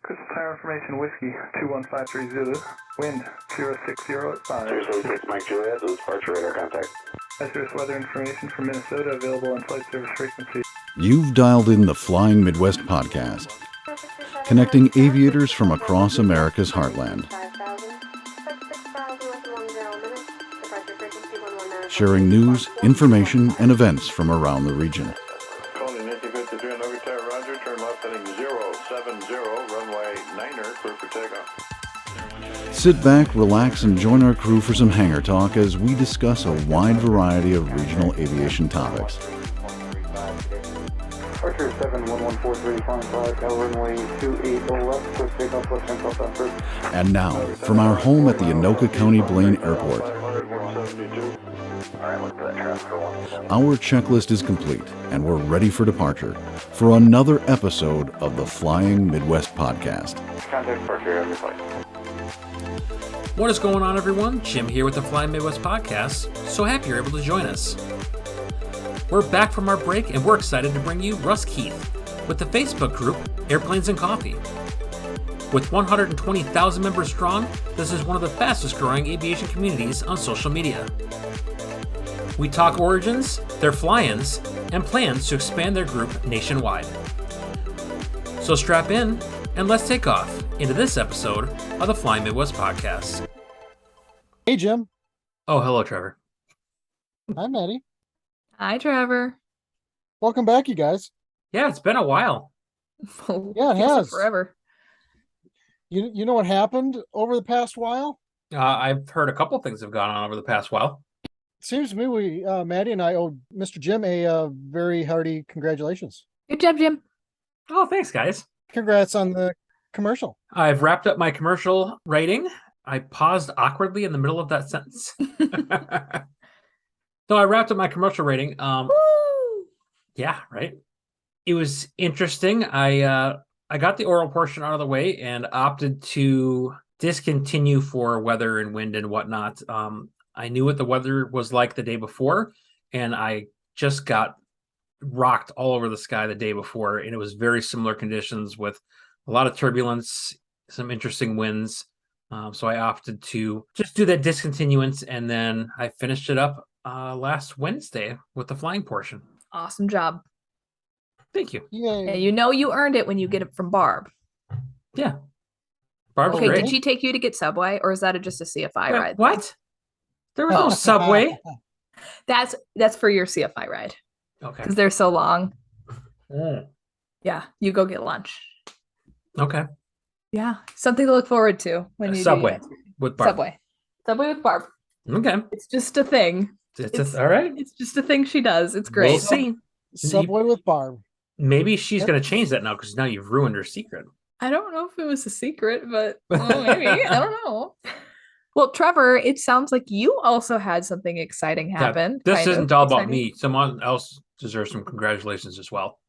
Crystal Tower information, Whiskey 2153 Zulu, wind 060 at 5. 076 Mike Juliet, this is departure radar contact. Hazardous weather information from Minnesota available on flight service frequency. You've dialed in the Flying Midwest podcast, connecting aviators from across America's heartland, sharing news, information, and events from around the region. Calling Nancy 53 on over tower, roger, turn left heading 070, runway 9er, clear for takeoff. Sit back, relax, and join our crew for some hangar talk as we discuss a wide variety of regional aviation topics. Archer 71143, flying 5, runway 28 left, quick takeoff, left hand southbound first. And now, from our home at the Anoka County Blaine Airport, our checklist is complete, and we're ready for departure for another episode of the Flying Midwest podcast. Contact departure on your flight. What is going on, everyone? Jim here with the Flying Midwest podcast. So happy you're able to join us. We're back from our break, and we're excited to bring you Russ Keith with the Facebook group Airplanes and Coffee. With 120,000 members strong, this is one of the fastest growing aviation communities on social media. We talk origins, their fly-ins, and plans to expand their group nationwide. So strap in, and let's take off into this episode of the Flying Midwest podcast. Hey, Jim. Oh, hello, Trevor. Hi, Maddie. Hi, Trevor. Welcome back, you guys. Yeah, it's been a while. Yeah, it Feels like has. forever. You know what happened over the past while? I've heard a couple things have gone on over the past while. It seems to me Maddie and I owe Mr. Jim a very hearty congratulations. Good job, Jim. Oh, thanks, guys. Congrats on the commercial. I've wrapped up my commercial writing. I paused awkwardly in the middle of that sentence. No, I wrapped up my commercial rating. Woo! Yeah, right. It was interesting. I got the oral portion out of the way and opted to discontinue for weather and wind and whatnot. I knew what the weather was like the day before, and I just got rocked all over the sky the day before, and it was very similar conditions with a lot of turbulence, some interesting winds. So I opted to just do that discontinuance, and then I finished it up last Wednesday with the flying portion. Awesome job. Thank you. Yay. Yeah, you know you earned it when you get it from Barb. Yeah. Barb's Okay, great. did she take you to get Subway, or is that just a CFI ride? What? There was Oh. no Subway. That's for your CFI ride Okay. because they're so long. Mm. Yeah, you go get lunch. Okay. Yeah, something to look forward to when you Subway do with Barb. Subway with Barb. Okay. It's just a thing. All right. It's just a thing she does. It's great. We'll see. Subway with Barb. Maybe she's going to change that now because now you've ruined her secret. I don't know if it was a secret, but maybe. I don't know. Well, Trevor, it sounds like you also had something exciting happen. This kind of isn't all about exciting. me. Someone else deserves some congratulations as well.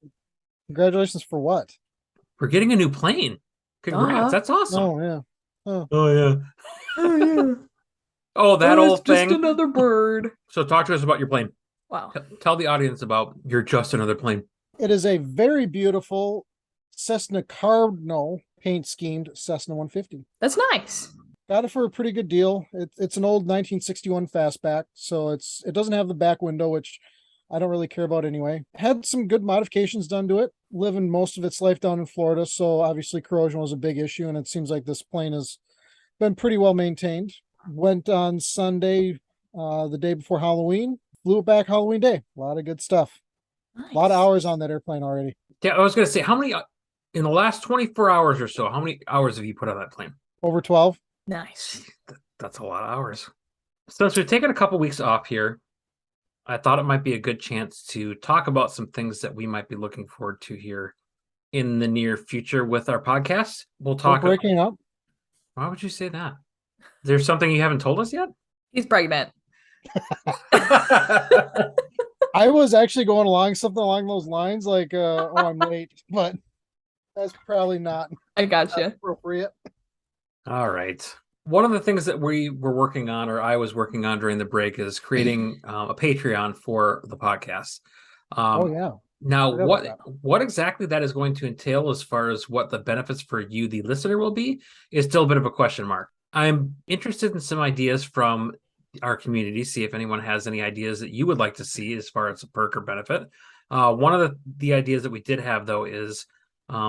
Congratulations for what? We're getting a new plane. Congrats. Aw. That's awesome. Oh, yeah. Oh, yeah. Oh, yeah. Oh, that Oh, old it's just thing. another bird. So talk to us about your plane. Wow. Tell the audience about your just another plane. It is a very beautiful Cessna Cardinal paint schemed Cessna 150. That's nice. Got it for a pretty good deal. It's an old 1961 fastback, so it doesn't have the back window, which I don't really care about anyway. Had some good modifications done to it. Living most of its life down in Florida, so obviously corrosion was a big issue, and it seems like this plane has been pretty well maintained. Went on Sunday, the day before Halloween. Flew it back Halloween day. A lot of good stuff. Nice. A lot of hours on that airplane already. Yeah, I was going to say, how many, in the last 24 hours or so, how many hours have you put on that plane? Over 12. Nice. That's a lot of hours. Since we've taken a couple weeks off here, I thought it might be a good chance to talk about some things that we might be looking forward to here in the near future with our podcast. We'll talk. We're breaking up. Why would you say that? Is there something you haven't told us yet? He's pregnant. I was actually going along something along those lines, like, oh, I'm late, but that's probably not I got you. appropriate. All right. One of the things that we were working on, or I was working on during the break, is creating a Patreon for the podcast. Oh, yeah. Now, Forgot about that. what exactly that is going to entail as far as what the benefits for you, the listener, will be is still a bit of a question mark. I'm interested in some ideas from our community, see if anyone has any ideas that you would like to see as far as a perk or benefit. One of the ideas that we did have, though, is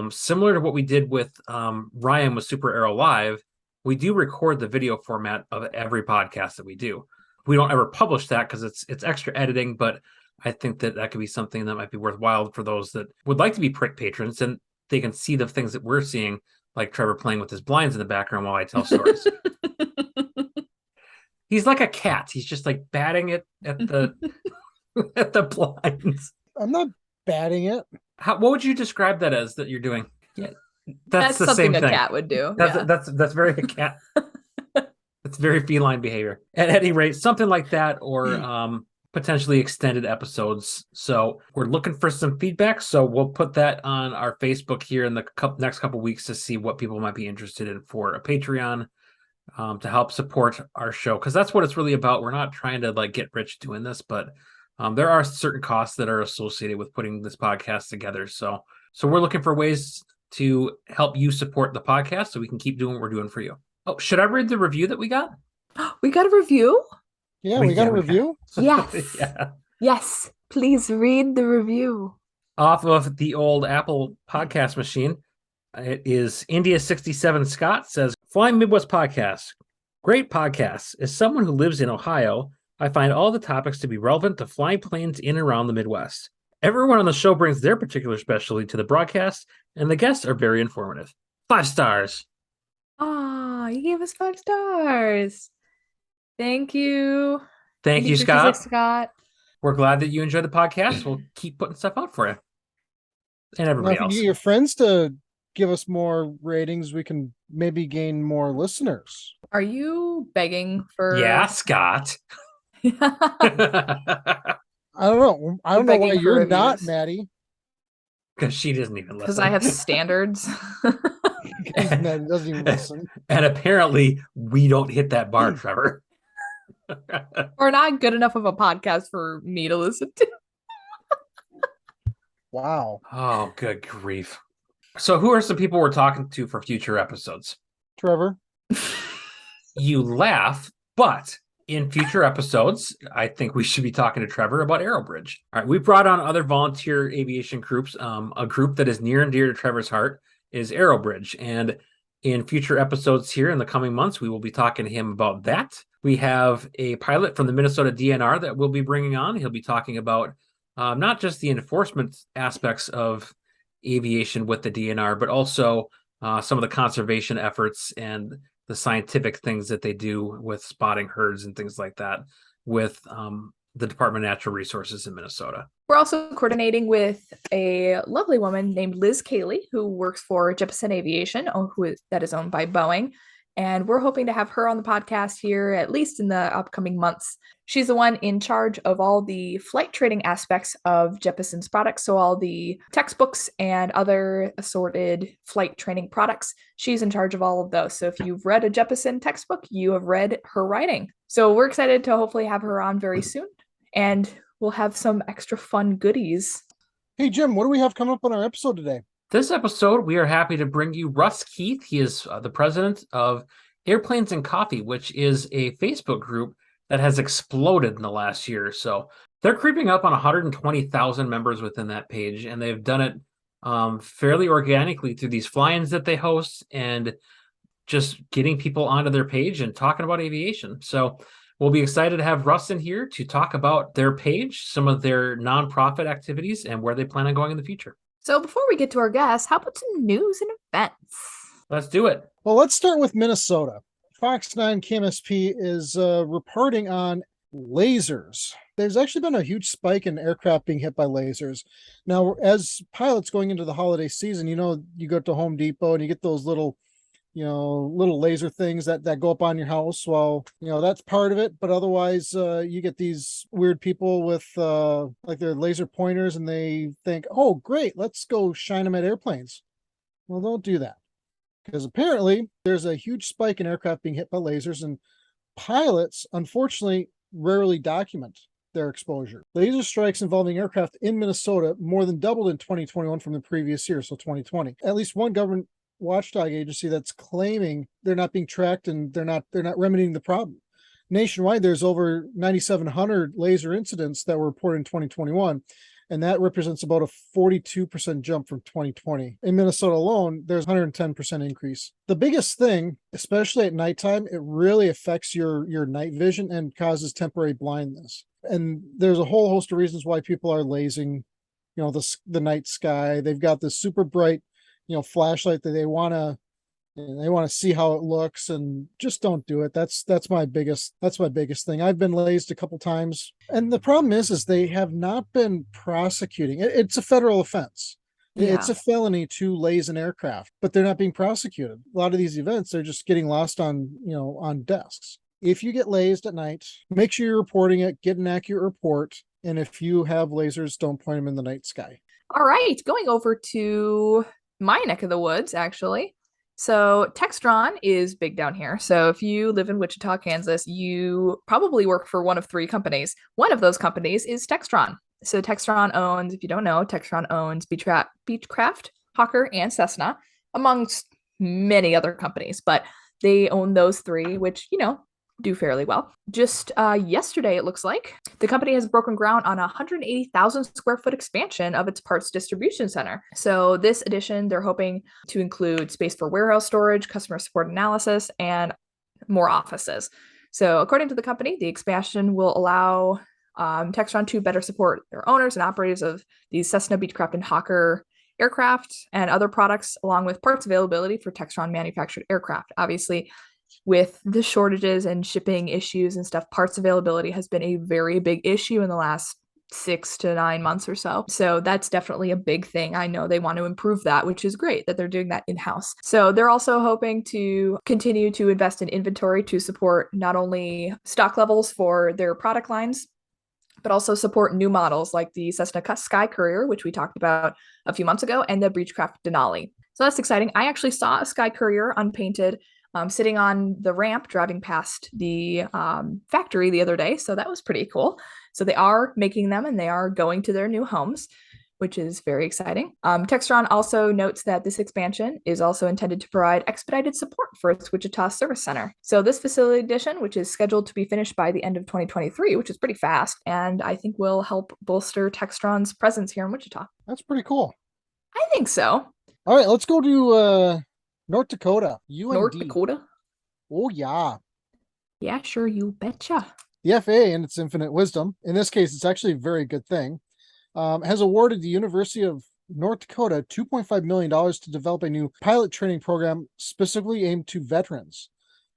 similar to what we did with Ryan with Super Arrow Live. We do record the video format of every podcast that we do. We don't ever publish that because it's extra editing, but I think that could be something that might be worthwhile for those that would like to be patrons, and they can see the things that we're seeing, like Trevor playing with his blinds in the background while I tell stories. He's like a cat. He's just like batting it at the at the blinds. I'm not batting it. What would you describe that as that you're doing? Yeah, That's the something same a thing. cat would do. That's very a cat. That's very feline behavior. At any rate, something like that, or potentially extended episodes. So we're looking for some feedback. So we'll put that on our Facebook here in the next couple weeks to see what people might be interested in for a Patreon to help support our show. Because that's what it's really about. We're not trying to like get rich doing this, but there are certain costs that are associated with putting this podcast together. So we're looking for ways to help you support the podcast so we can keep doing what we're doing for you. Oh, should I read the review that we got? We got a review? Yeah, we got a review. Yes. Yeah. Yes. Please read the review. Off of the old Apple podcast machine. It is India67 Scott says, Flying Midwest Podcast. Great podcast. As someone who lives in Ohio, I find all the topics to be relevant to flying planes in and around the Midwest. Everyone on the show brings their particular specialty to the broadcast, and the guests are very informative. 5 stars. Oh, you gave us 5 stars. Thank you. Thank you, Scott. Scott. We're glad that you enjoy the podcast. We'll keep putting stuff out for you. And Now, everybody if you else. get your friends to give us more ratings, we can maybe gain more listeners. Are you begging for... Yeah, Scott. I don't know. I don't know why begging for you're not, reviews. Maddie. Because she doesn't even listen. Because I have standards. Because Maddie doesn't even listen. And apparently we don't hit that bar, Trevor. Or not good enough of a podcast for me to listen to. Wow. Oh, good grief. So who are some people we're talking to for future episodes? Trevor. You laugh, but in future episodes, I think we should be talking to Trevor about Aerobridge. All right, we brought on other volunteer aviation groups. A group that is near and dear to Trevor's heart is Aerobridge. And in future episodes here in the coming months, we will be talking to him about that. We have a pilot from the Minnesota DNR that we'll be bringing on. He'll be talking about not just the enforcement aspects of aviation with the DNR, but also some of the conservation efforts and the scientific things that they do with spotting herds and things like that with the Department of Natural Resources in Minnesota. We're also coordinating with a lovely woman named Liz Cayley, who works for Jeppesen Aviation, that is owned by Boeing. And we're hoping to have her on the podcast here, at least in the upcoming months. She's the one in charge of all the flight training aspects of Jeppesen's products. So all the textbooks and other assorted flight training products, she's in charge of all of those. So if you've read a Jeppesen textbook, you have read her writing. So we're excited to hopefully have her on very soon. And we'll have some extra fun goodies. Hey, Jim, what do we have coming up on our episode today? This episode, we are happy to bring you Russ Keith. He is the president of Airplanes and Coffee, which is a Facebook group that has exploded in the last year or so. They're creeping up on 120,000 members within that page, and they've done it fairly organically through these fly-ins that they host and just getting people onto their page and talking about aviation. So we'll be excited to have Russ in here to talk about their page, some of their nonprofit activities, and where they plan on going in the future. So before we get to our guests, how about some news and events? Let's do it. Well, let's start with Minnesota. Fox 9 KMSP is reporting on lasers. There's actually been a huge spike in aircraft being hit by lasers. Now, as pilots going into the holiday season, you go to Home Depot and you get those little laser things that go up on your house. Well, that's part of it. But otherwise, you get these weird people with like their laser pointers and they think, oh, great, let's go shine them at airplanes. Well, don't do that. Because apparently there's a huge spike in aircraft being hit by lasers, and pilots, unfortunately, rarely document their exposure. Laser strikes involving aircraft in Minnesota more than doubled in 2021 from the previous year, so 2020. At least one government watchdog agency that's claiming they're not being tracked and they're not remedying the problem. Nationwide, there's over 9,700 laser incidents that were reported in 2021, and that represents about a 42% jump from 2020. In Minnesota alone, there's 110% increase. The biggest thing, especially at nighttime, it really affects your night vision and causes temporary blindness. And there's a whole host of reasons why people are lasing, the night sky. They've got this super bright, flashlight that they want to see how it looks, and just don't do it. That's my biggest thing. I've been lased a couple times, and the problem is they have not been prosecuting. It's a federal offense. Yeah. It's a felony to lase an aircraft, but they're not being prosecuted. A lot of these events, they're just getting lost on desks. If you get lased at night, make sure you're reporting it, get an accurate report, and if you have lasers, don't point them in the night sky. All right, going over to my neck of the woods, actually. So Textron is big down here. So if you live in Wichita, Kansas, you probably work for one of three companies. One of those companies is Textron. So Textron owns, if you don't know, Textron owns Beechcraft, Hawker, and Cessna, amongst many other companies. But they own those three, which, do fairly well. Just yesterday, it looks like, the company has broken ground on a 180,000 square foot expansion of its parts distribution center. So this addition, they're hoping to include space for warehouse storage, customer support analysis, and more offices. So according to the company, the expansion will allow Textron to better support their owners and operators of these Cessna, Beechcraft, and Hawker aircraft and other products, along with parts availability for Textron manufactured aircraft. Obviously, with the shortages and shipping issues and stuff, parts availability has been a very big issue in the last 6 to 9 months or so. So that's definitely a big thing. I know they want to improve that, which is great that they're doing that in-house. So they're also hoping to continue to invest in inventory to support not only stock levels for their product lines, but also support new models like the Cessna Sky Courier, which we talked about a few months ago, and the Beechcraft Denali. So that's exciting. I actually saw a Sky Courier unpainted sitting on the ramp driving past the factory the other day. So that was pretty cool. So they are making them and they are going to their new homes, which is very exciting. Textron also notes that this expansion is also intended to provide expedited support for its Wichita service center. So this facility addition, which is scheduled to be finished by the end of 2023, which is pretty fast, and I think will help bolster Textron's presence here in Wichita. That's pretty cool. I think so. All right, let's go to North Dakota, UND. North Dakota? Oh, yeah. Yeah, sure, you betcha. The FAA, in its infinite wisdom, in this case, it's actually a very good thing, has awarded the University of North Dakota $2.5 million to develop a new pilot training program specifically aimed to veterans.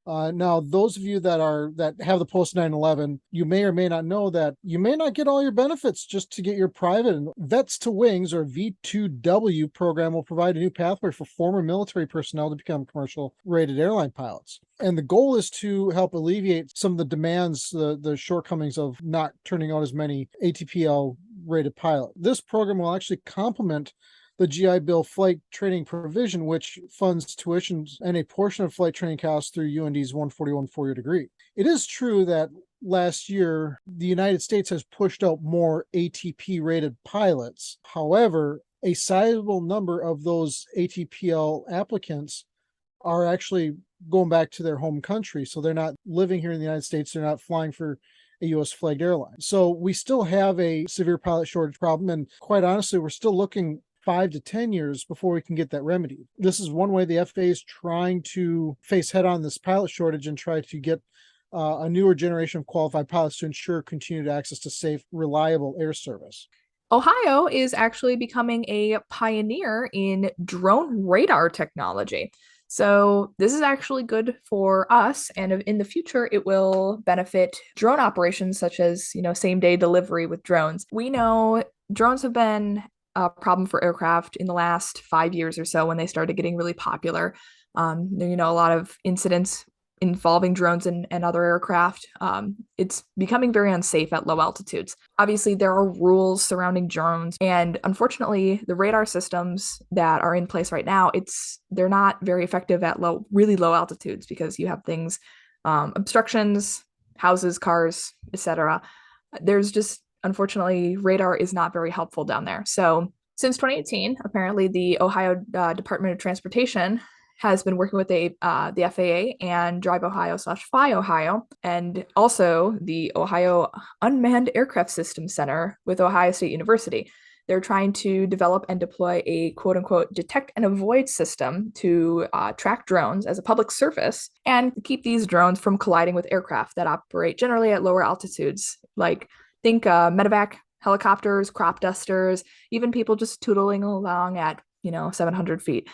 Now, those of you that have the post 9/11, you may or may not know that you may not get all your benefits just to get your private. And Vets to Wings, or V2W program, will provide a new pathway for former military personnel to become commercial rated airline pilots. And the goal is to help alleviate some of the demands, the shortcomings of not turning out as many ATPL rated pilot. This program will actually complement the GI Bill flight training provision, which funds tuitions and a portion of flight training costs through UND's 141 four-year degree. It is true that last year, the United States has pushed out more ATP-rated pilots. However, a sizable number of those ATPL applicants are actually going back to their home country. So they're not living here in the United States. They're not flying for a U.S. flagged airline. So we still have a severe pilot shortage problem. And quite honestly, we're still looking 5 to 10 years before we can get that remedy. This is one way the FAA is trying to face head on this pilot shortage and try to get a newer generation of qualified pilots to ensure continued access to safe, reliable air service. Ohio is actually becoming a pioneer in drone radar technology. So this is actually good for us, and in the future, it will benefit drone operations such as, same-day delivery with drones. We know drones have been a problem for aircraft in the last 5 years or so when they started getting really popular. A lot of incidents involving drones and other aircraft. It's becoming very unsafe at low altitudes. Obviously, there are rules surrounding drones, and unfortunately, the radar systems that are in place right now, they're not very effective at really low altitudes because you have things, obstructions, houses, cars, etc. there's just, unfortunately, radar is not very helpful down there. So since 2018, apparently the Ohio Department of Transportation has been working with the FAA and Drive Ohio / Fly Ohio, and also the Ohio Unmanned Aircraft Systems Center with Ohio State University. They're trying to develop and deploy a quote unquote detect and avoid system to track drones as a public service and keep these drones from colliding with aircraft that operate generally at lower altitudes. Like, think medevac helicopters, crop dusters, even people just tootling along at, 700 feet.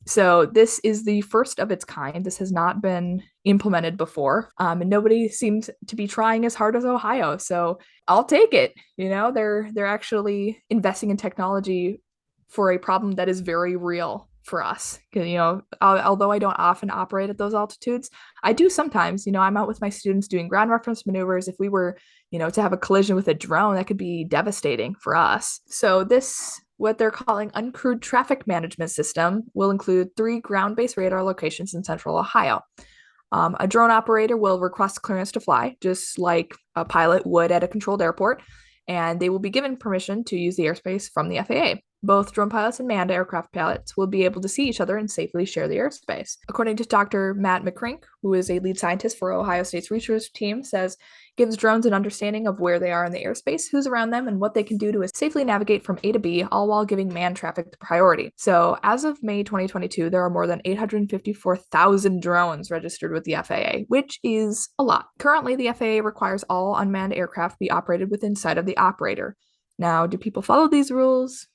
So this is the first of its kind. This has not been implemented before, and nobody seems to be trying as hard as Ohio. So I'll take it. They're actually investing in technology for a problem that is very real for us. Although I don't often operate at those altitudes, I do sometimes. I'm out with my students doing ground reference maneuvers. If we were, to have a collision with a drone, that could be devastating for us. So this, what they're calling uncrewed traffic management system, will include 3 ground-based radar locations in central Ohio. A drone operator will request clearance to fly, just like a pilot would at a controlled airport, and they will be given permission to use the airspace from the FAA. Both drone pilots and manned aircraft pilots will be able to see each other and safely share the airspace. According to Dr. Matt McCrink, who is a lead scientist for Ohio State's research team, says gives drones an understanding of where they are in the airspace, who's around them, and what they can do to safely navigate from A to B, all while giving manned traffic the priority. So as of May 2022, there are more than 854,000 drones registered with the FAA, which is a lot. Currently, the FAA requires all unmanned aircraft be operated within sight of the operator. Now, do people follow these rules?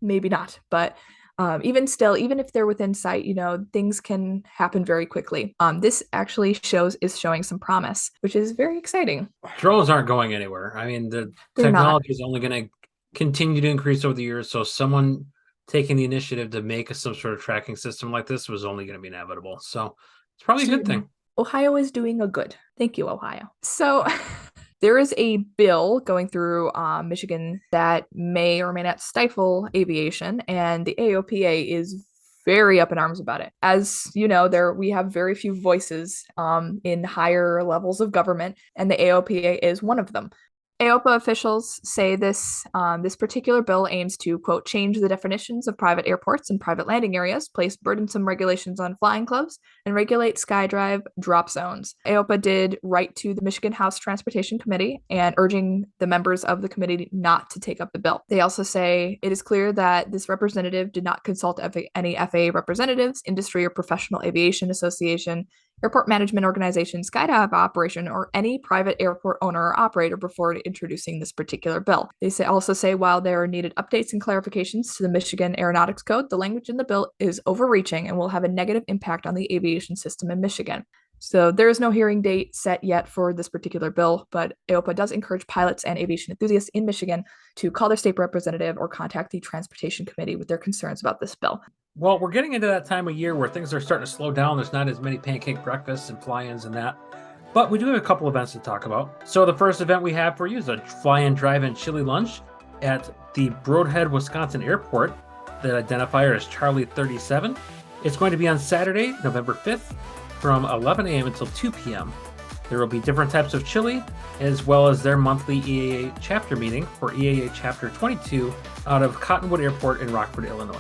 Maybe not, but even if they're within sight, things can happen very quickly. This actually is showing some promise, which is very exciting. Drones aren't going anywhere. I mean, the technology is only going to continue to increase over the years. So someone taking the initiative to make some sort of tracking system like this was only going to be inevitable. So it's probably a good thing. Ohio is doing a good. Thank you, Ohio. So there is a bill going through Michigan that may or may not stifle aviation, and the AOPA is very up in arms about it. As you know, we have very few voices in higher levels of government, and the AOPA is one of them. AOPA officials say this particular bill aims to, quote, change the definitions of private airports and private landing areas, place burdensome regulations on flying clubs, and regulate SkyDrive drop zones. AOPA did write to the Michigan House Transportation Committee and urging the members of the committee not to take up the bill. They also say it is clear that this representative did not consult any FAA representatives, industry or professional aviation association, airport management organization, SkyDive operation, or any private airport owner or operator before introducing this particular bill. They also say while there are needed updates and clarifications to the Michigan Aeronautics Code, the language in the bill is overreaching and will have a negative impact on the aviation system in Michigan. So there is no hearing date set yet for this particular bill, but AOPA does encourage pilots and aviation enthusiasts in Michigan to call their state representative or contact the Transportation Committee with their concerns about this bill. Well, we're getting into that time of year where things are starting to slow down. There's not as many pancake breakfasts and fly-ins and that. But we do have a couple events to talk about. So the first event we have for you is a fly-in drive-in chili lunch at the Brodhead, Wisconsin airport. The identifier is Charlie 37. It's going to be on Saturday, November 5th from 11 a.m. until 2 p.m. There will be different types of chili, as well as their monthly EAA chapter meeting for EAA Chapter 22 out of Cottonwood Airport in Rockford, Illinois.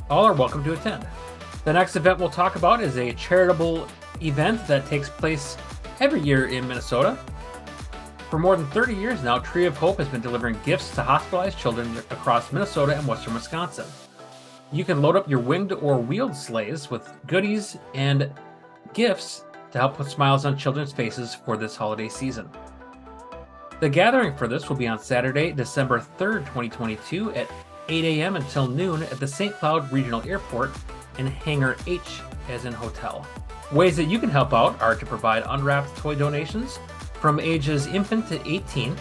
All are welcome to attend. The next event we'll talk about is a charitable event that takes place every year in Minnesota. For more than 30 years now, Tree of Hope has been delivering gifts to hospitalized children across Minnesota and western Wisconsin. You can load up your winged or wheeled sleighs with goodies and gifts to help put smiles on children's faces for this holiday season. The gathering for this will be on Saturday, December 3rd, 2022 at 8 a.m. until noon at the St. Cloud Regional Airport in Hangar H, as in hotel. Ways that you can help out are to provide unwrapped toy donations from ages infant to 18.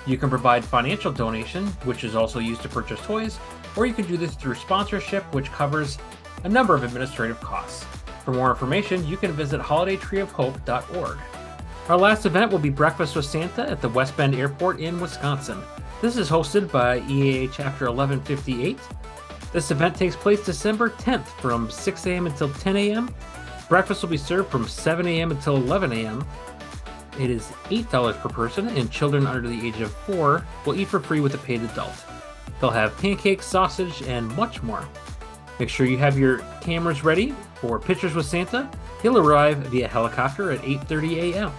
You can provide financial donation, which is also used to purchase toys, or you can do this through sponsorship, which covers a number of administrative costs. For more information, you can visit holidaytreeofhope.org. Our last event will be Breakfast with Santa at the West Bend Airport in Wisconsin. This is hosted by EAA Chapter 1158. This event takes place December 10th from 6 a.m. until 10 a.m. Breakfast will be served from 7 a.m. until 11 a.m. It is $8 per person, and children under the age of 4 will eat for free with a paid adult. They'll have pancakes, sausage, and much more. Make sure you have your cameras ready for pictures with Santa. He'll arrive via helicopter at 8:30 a.m.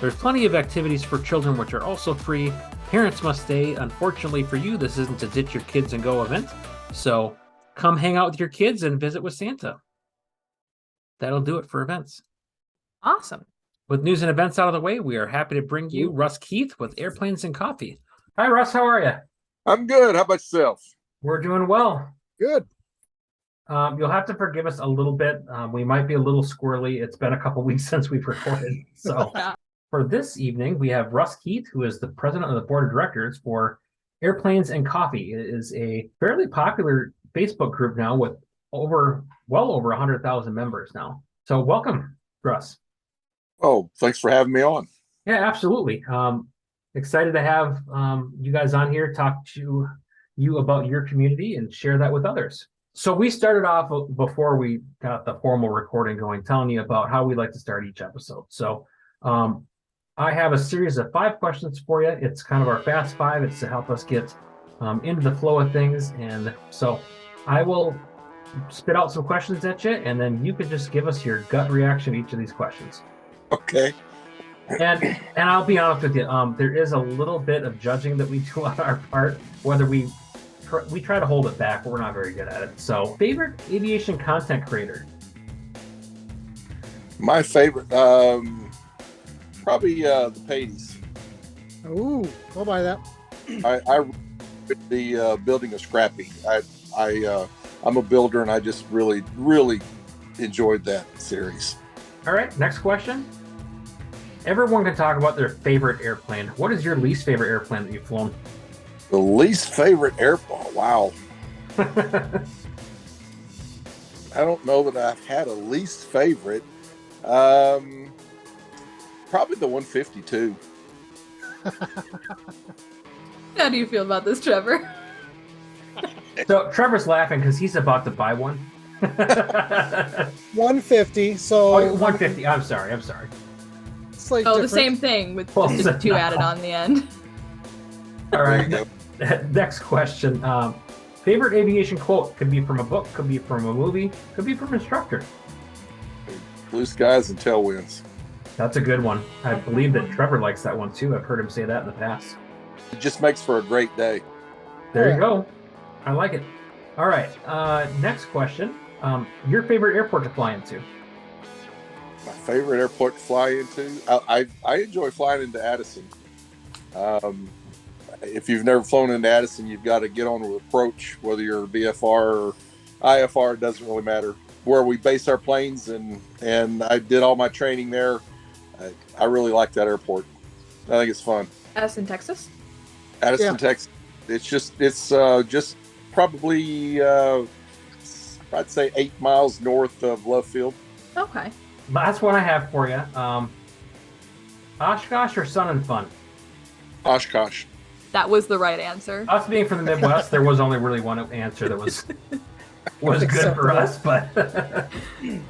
There's plenty of activities for children which are also free. Parents must stay. Unfortunately for you, this isn't a ditch your kids and go event. So come hang out with your kids and visit with Santa. That'll do it for events. Awesome. With news and events out of the way, we are happy to bring you Russ Keith with Airplanes and Coffee. Hi, Russ. How are you? I'm good. How about yourself? We're doing well. Good. You'll have to forgive us a little bit. We might be a little squirrely. It's been a couple weeks since we've recorded. So for this evening, we have Russ Keith, who is the president of the board of directors for Airplanes and Coffee. It is a fairly popular Facebook group now with well over 100,000 members now. So welcome, Russ. Oh, thanks for having me on. Yeah, absolutely. Excited to have you guys on here, talk to you about your community and share that with others. So we started off before we got the formal recording going, telling you about how we like to start each episode. So I have a series of 5 questions for you. It's kind of our fast 5. It's to help us get into the flow of things. And so I will spit out some questions at you, and then you could just give us your gut reaction to each of these questions. Okay. And I'll be honest with you, there is a little bit of judging that we do on our part, whether we try to hold it back, but we're not very good at it. So, favorite aviation content creator? My favorite, probably the Padies. Ooh, I'll buy that. I the building of Scrappy. I'm a builder, and I just really enjoyed that series. All right, next question. Everyone can talk about their favorite airplane. What is your least favorite airplane that you've flown? The least favorite airplane. Wow. I don't know that I've had a least favorite. Probably the 152. How do you feel about this, Trevor? So Trevor's laughing because he's about to buy one. 150. So 150. I'm sorry. it's like The different. same thing with Well, just a 2 added on the end. All right. There you Next question. Favorite aviation quote could be from a book, could be from a movie, could be from an instructor. Blue skies and tailwinds. That's a good one. I believe that Trevor likes that one too. I've heard him say that in the past. It just makes for a great day. There you go. I like it. All right. Next question. Your favorite airport to fly into? My favorite airport to fly into? I enjoy flying into Addison. If you've never flown into Addison, you've got to get on with approach, whether you're BFR or IFR, it doesn't really matter. Where we base our planes, and I did all my training there. I really like that airport. I think it's fun. Addison, Texas? Addison, Texas. It's just probably I'd say 8 miles north of Love Field. Okay. That's what I have for you. Oshkosh or Sun and Fun? Oshkosh. That was the right answer. Us being from the Midwest, there was only really one answer that was good for us. But Did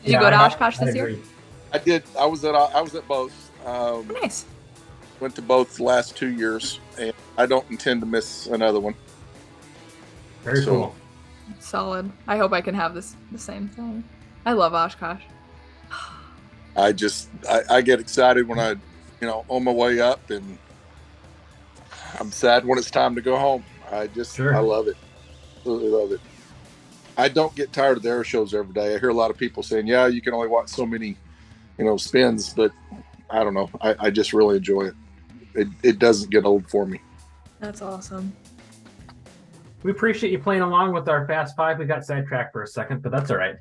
you go to Oshkosh this year? I did. I was at both. Nice. Went to both the last 2 years, and I don't intend to miss another one. Very cool. Solid. I hope I can have the same thing. I love Oshkosh. I get excited when I, on my way up, and I'm sad when it's time to go home. I love it. Absolutely love it. I don't get tired of the air shows every day. I hear a lot of people saying, yeah, you can only watch so many, spins, but I don't know. I just really enjoy it. It doesn't get old for me. That's awesome. We appreciate you playing along with our Fast Five. We got sidetracked for a second, but that's all right.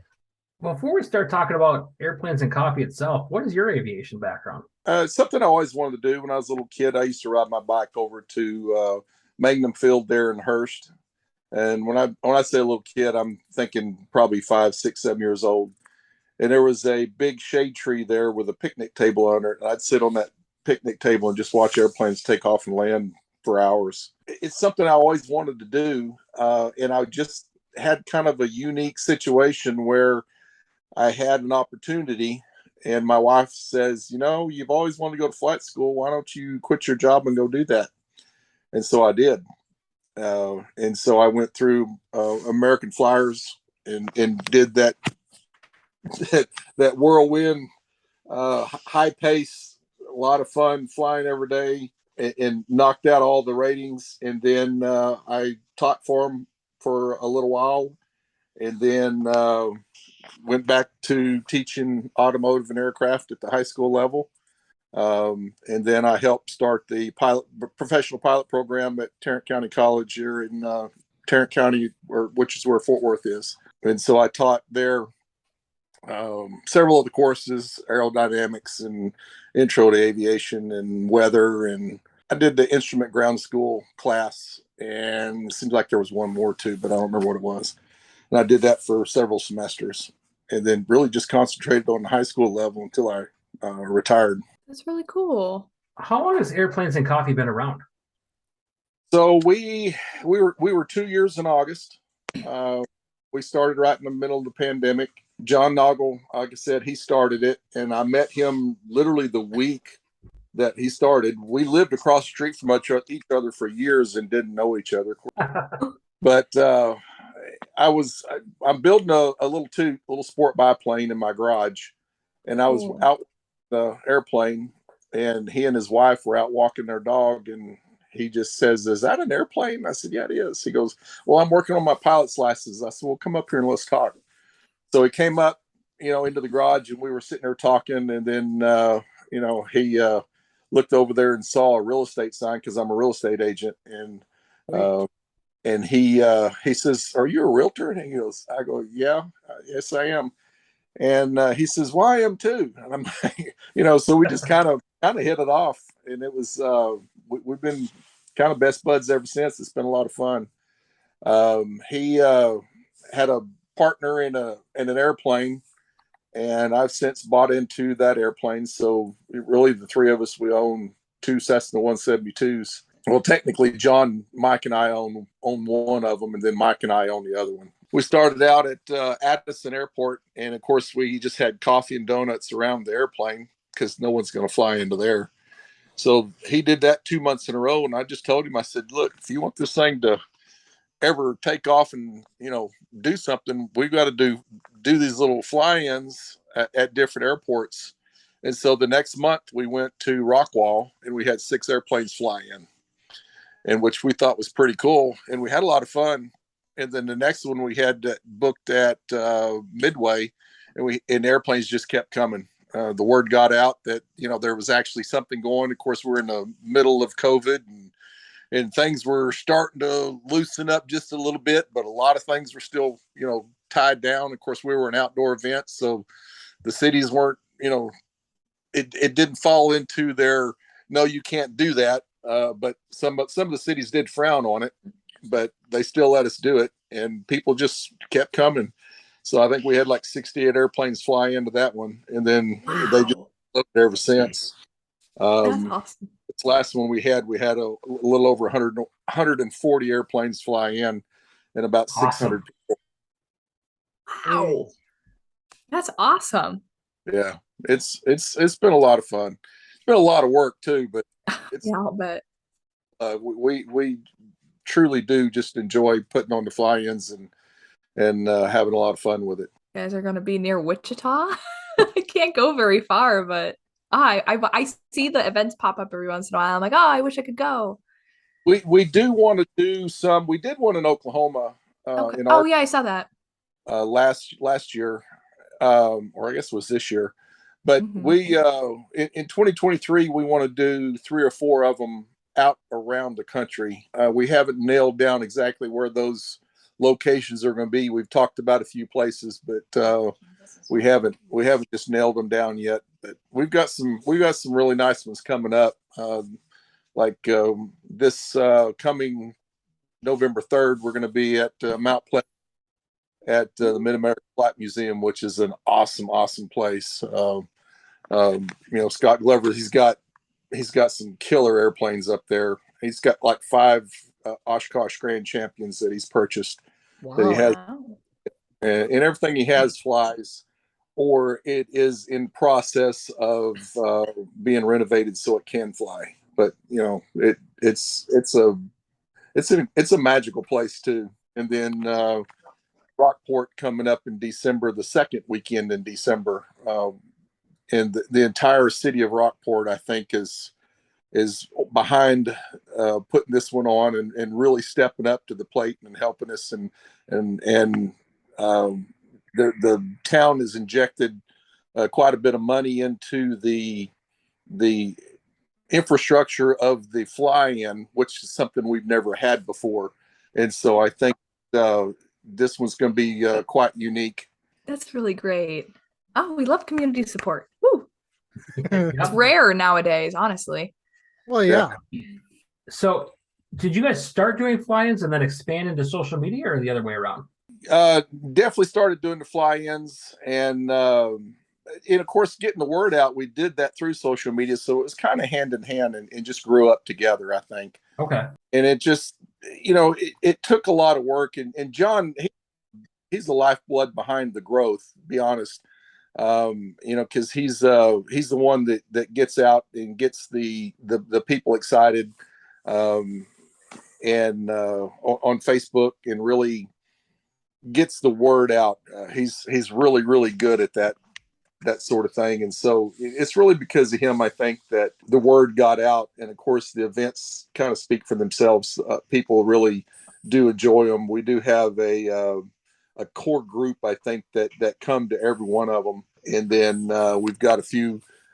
Well, before we start talking about airplanes and coffee itself, what is your aviation background? Something I always wanted to do when I was a little kid. I used to ride my bike over to Magnum Field there in Hurst. And when I say a little kid, I'm thinking probably 5, 6, 7 years old. And there was a big shade tree there with a picnic table under it. And I'd sit on that picnic table and just watch airplanes take off and land for hours. It's something I always wanted to do. And I just had kind of a unique situation where I had an opportunity, And my wife says, you've always wanted to go to flight school. Why don't you quit your job and go do that? And so I did. And so I went through American Flyers and did that that whirlwind, high pace, a lot of fun flying every day, and knocked out all the ratings. And then I taught for them for a little while, and then went back to teaching automotive and aircraft at the high school level. And then I helped start the professional pilot program at Tarrant County College here in Tarrant County, which is where Fort Worth is. And so I taught there several of the courses, aerodynamics and intro to aviation and weather. And I did the instrument ground school class, and it seems like there was one more too, but I don't remember what it was. And I did that for several semesters, and then really just concentrated on the high school level until I retired. That's really cool. How long has Airplanes and Coffee been around? So we were 2 years in August. We started right in the middle of the pandemic. John Noggle, like I said, he started it, and I met him literally the week that he started. We lived across the street from each other for years and didn't know each other. But I'm building a little sport biplane in my garage, and I was out the airplane, and he and his wife were out walking their dog, and he just says, "Is that an airplane?" I said, "Yeah, it is." He goes, "Well, I'm working on my pilot's license." I said, "Well, come up here and let's talk." So he came up, into the garage, and we were sitting there talking, and then he looked over there and saw a real estate sign, because I'm a real estate agent, and he says, "Are you a realtor?" And he goes, I go, "Yeah, yes, I am." And he says, "Well, I am too." And I'm like, so we just kind of hit it off, and it was we've been kind of best buds ever since. It's been a lot of fun. He had a partner in an airplane, and I've since bought into that airplane. So really, the three of us, we own two Cessna 172s. Well, technically, John, Mike, and I own one of them, and then Mike and I own the other one. We started out at Addison Airport, and of course, we just had coffee and donuts around the airplane because no one's going to fly into there. So he did that 2 months in a row, and I just told him, I said, "Look, if you want this thing to ever take off and do something, we've got to do these little fly-ins at different airports." And so the next month we went to Rockwall, and we had 6 airplanes fly in, and which we thought was pretty cool, and we had a lot of fun. And then the next one we had booked at Midway, and airplanes just kept coming. The word got out that there was actually something going. Of course, we're in the middle of COVID, and things were starting to loosen up just a little bit, but a lot of things were still tied down. Of course, we were an outdoor event, so the cities weren't it didn't fall into their "no, you can't do that." But some of the cities did frown on it, but they still let us do it, and people just kept coming. So I think we had like 68 airplanes fly into that one, and then they just loved it ever since. That's awesome. This last one we had a little over 140 airplanes fly in, and about 600 people. Wow, that's awesome. Yeah, it's been a lot of fun. It's been a lot of work too, but Yeah, I'll bet. We truly do just enjoy putting on the fly-ins and having a lot of fun with it. You guys are going to be near Wichita. I can't go very far, but I see the events pop up every once in a while. I'm like, oh, I wish I could go. We do want to do some. We did one in Oklahoma. Okay. In our yeah, I saw that. last year, or I guess it was this year. But we in 2023 we want to do 3 or 4 of them out around the country. We haven't nailed down exactly where those locations are going to be. We've talked about a few places, but we haven't just nailed them down yet. But we've got some really nice ones coming up. This coming November 3rd, we're going to be at Mount Pleasant at the Mid-American Flight Museum, which is an awesome place. Scott Glover, he's got some killer airplanes up there. He's got like 5 Oshkosh Grand Champions that he's purchased. Wow. That he has, and everything he has flies. or it is in process of being renovated so it can fly. But it's a magical place too. And then Rockport coming up in December, the second weekend in December, and the entire city of Rockport, I think, is behind putting this one on and really stepping up to the plate and helping us. And the town has injected quite a bit of money into the infrastructure of the fly-in, which is something we've never had before. And so I think this one's going to be quite unique. That's really great. Oh, we love community support. Woo. It's Yep. rare nowadays, honestly. Well, yeah. So, did you guys start doing fly-ins and then expand into social media, or the other way around? Definitely started doing the fly-ins, and of course, getting the word out. We did that through social media, so it was kind of hand in hand and just grew up together, I think. Okay. And it just, it took a lot of work. And John, he's the lifeblood behind the growth, to be honest. Because he's the one that gets out and gets the people excited, and on Facebook, and really gets the word out. He's really, really good at that sort of thing. And so it's really because of him, I think, that the word got out. And of course, the events kind of speak for themselves. People really do enjoy them. We do have a core group, I think, that come to every one of them. And then we've got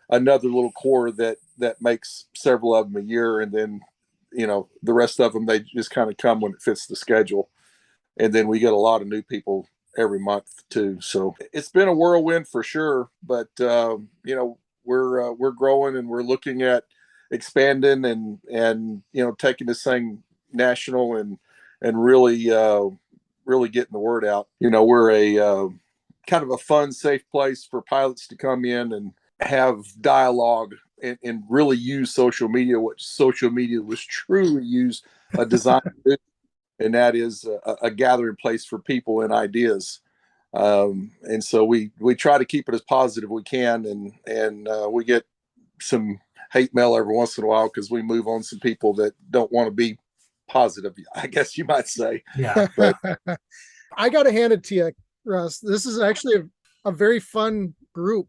another little core that makes several of them a year. And then, the rest of them, they just kind of come when it fits the schedule. And then we get a lot of new people every month too. So it's been a whirlwind for sure, but we're growing, and we're looking at expanding and taking this thing national and really getting the word out. We're a kind of a fun, safe place for pilots to come in and have dialogue and really use social media, which social media was truly used, designed to do. And that is a gathering place for people and ideas. And so we try to keep it as positive we can, and we get some hate mail every once in a while because we move on some people that don't want to be positive, I guess you might say. Yeah. But I got to hand it to you, Russ. This is actually a very fun group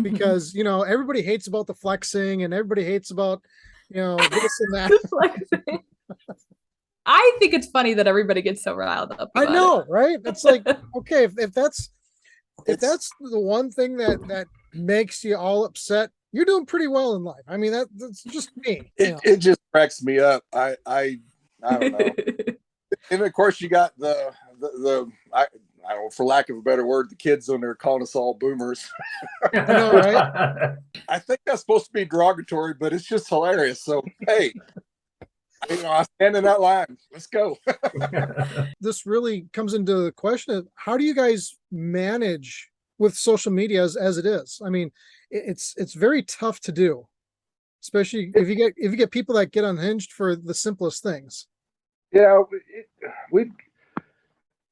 because, everybody hates about the flexing and everybody hates about, this and that. Flexing. I think it's funny that everybody gets so riled up. I know, right? It's like, okay, if that's the one thing that makes you all upset, you're doing pretty well in life. I mean, that's just me. It just cracks me up. I don't know. And of course, you got the I don't know, for lack of a better word, the kids on there calling us all boomers. I know, right? I think that's supposed to be derogatory, but it's just hilarious. So hey, I stand in that line. Let's go. This really comes into the question of how do you guys manage with social media as it is? I mean, it's very tough to do, especially if you get people that get unhinged for the simplest things. Yeah,